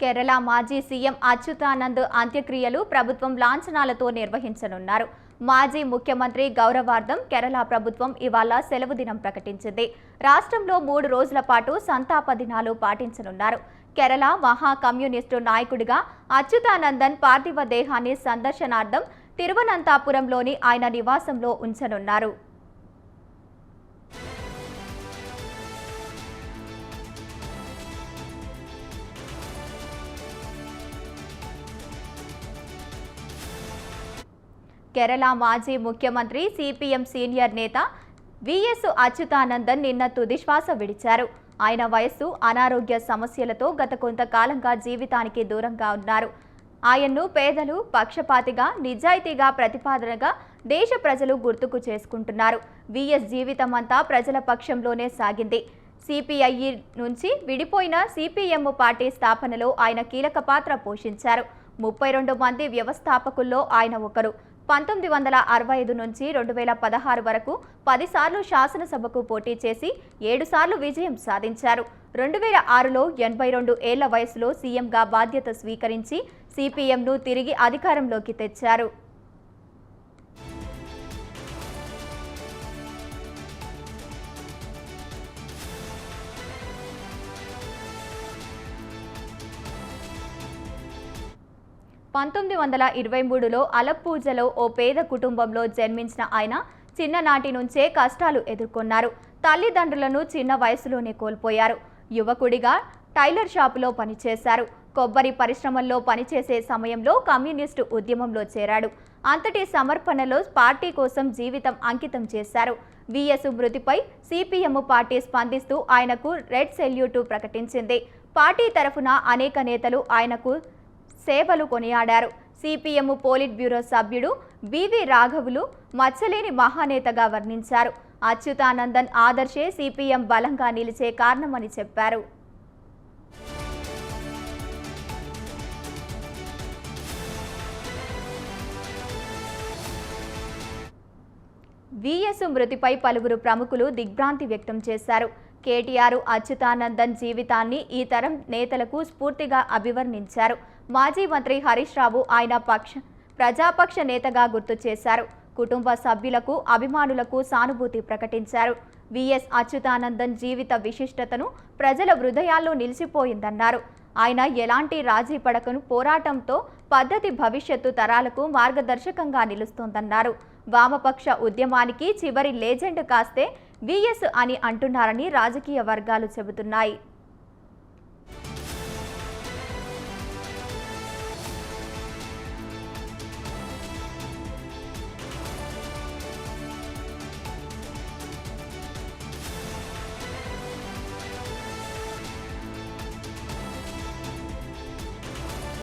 కేరళ మాజీ సీఎం అచ్యుతానంద్ అంత్యక్రియలు ప్రభుత్వం లాంఛనాలతో నిర్వహించనున్నారు. మాజీ ముఖ్యమంత్రి గౌరవార్థం కేరళ ప్రభుత్వం ఇవాళ సెలవు దినం ప్రకటించింది. రాష్ట్రంలో 3 రోజుల పాటు సంతాప దినాలు పాటించనున్నారు. కేరళ మహా కమ్యూనిస్టు నాయకుడిగా అచ్యుతానందన్ పార్థివ దేహాన్ని సందర్శనార్థం తిరువనంతపురంలోని ఆయన నివాసంలో ఉంచనున్నారు. కేరళ మాజీ ముఖ్యమంత్రి సిపిఎం సీనియర్ నేత విఎస్ అచ్యుతానందన్ నిన్న తుదిశ్వాస విడిచారు. ఆయన వయస్సు, అనారోగ్య సమస్యలతో గత కొంతకాలంగా జీవితానికి దూరంగా ఉన్నారు. ఆయన్ను పేదలు పక్షపాతిగా, నిజాయితీగా ప్రతిపాదనగా దేశ ప్రజలు గుర్తుకు చేసుకుంటున్నారు. విఎస్ జీవితమంతా ప్రజల పక్షంలోనే సాగింది. సిపిఐ నుంచి విడిపోయిన సిపిఎం పార్టీ స్థాపనలో ఆయన కీలక పాత్ర పోషించారు. 32 మంది వ్యవస్థాపకుల్లో ఆయన ఒకరు. 1965 నుంచి 2016 వరకు 10 సార్లు శాసనసభకు పోటీ చేసి 7 సార్లు విజయం సాధించారు. 2006లో 82 ఏళ్ల వయసులో సీఎంగా బాధ్యత స్వీకరించి సిపిఎంను తిరిగి అధికారంలోకి తెచ్చారు. పంతొమ్మిది 1923లో అలప్పూజలో ఓ పేద కుటుంబంలో జన్మించిన ఆయన చిన్ననాటి నుంచే కష్టాలు ఎదుర్కొన్నారు. తల్లిదండ్రులను చిన్న వయసులోనే కోల్పోయారు. యువకుడిగా టైలర్ షాపులో పనిచేశారు. కొబ్బరి పరిశ్రమల్లో పనిచేసే సమయంలో కమ్యూనిస్టు ఉద్యమంలో చేరాడు. అంతటి సమర్పణలో పార్టీ కోసం జీవితం అంకితం చేశారు. విఎస్ మృతిపై సిపిఎం పార్టీ స్పందిస్తూ ఆయనకు రెడ్ సెల్యూట్ ప్రకటించింది. పార్టీ తరఫున అనేక నేతలు ఆయనకు సేవలు కొనియాడారు. సిపిఎం పోలిట్ బ్యూరో సభ్యుడు బివి రాఘవులు మచ్చలేని మహానేతగా వర్ణించారు. అచ్యుతానందన్ ఆదర్శే సిపిఎం బలంగా నిలిచే కారణమని చెప్పారు. విఎస్ మృతిపై పలువురు ప్రముఖులు దిగ్భ్రాంతి వ్యక్తం చేశారు. కేటీఆర్ అచ్యుతానందన్ జీవితాన్ని ఈ తరం నేతలకు స్ఫూర్తిగా అభివర్ణించారు. మాజీ మంత్రి హరీష్ రావు ఆయన ప్రజాపక్ష నేతగా గుర్తు చేశారు. కుటుంబ సభ్యులకు, అభిమానులకు సానుభూతి ప్రకటించారు. విఎస్ అచ్యుతానందన్ జీవిత విశిష్టతను ప్రజల హృదయాల్లో నిలిచిపోయిందన్నారు. ఆయన ఎలాంటి రాజీ పడకను పోరాటంతో పద్ధతి భవిష్యత్తు తరాలకు మార్గదర్శకంగా నిలుస్తోందన్నారు. వామపక్ష ఉద్యమానికి చివరి లెజెండ్ కాస్తే విఎస్ అని అంటున్నారని రాజకీయ వర్గాలు చెబుతున్నాయి.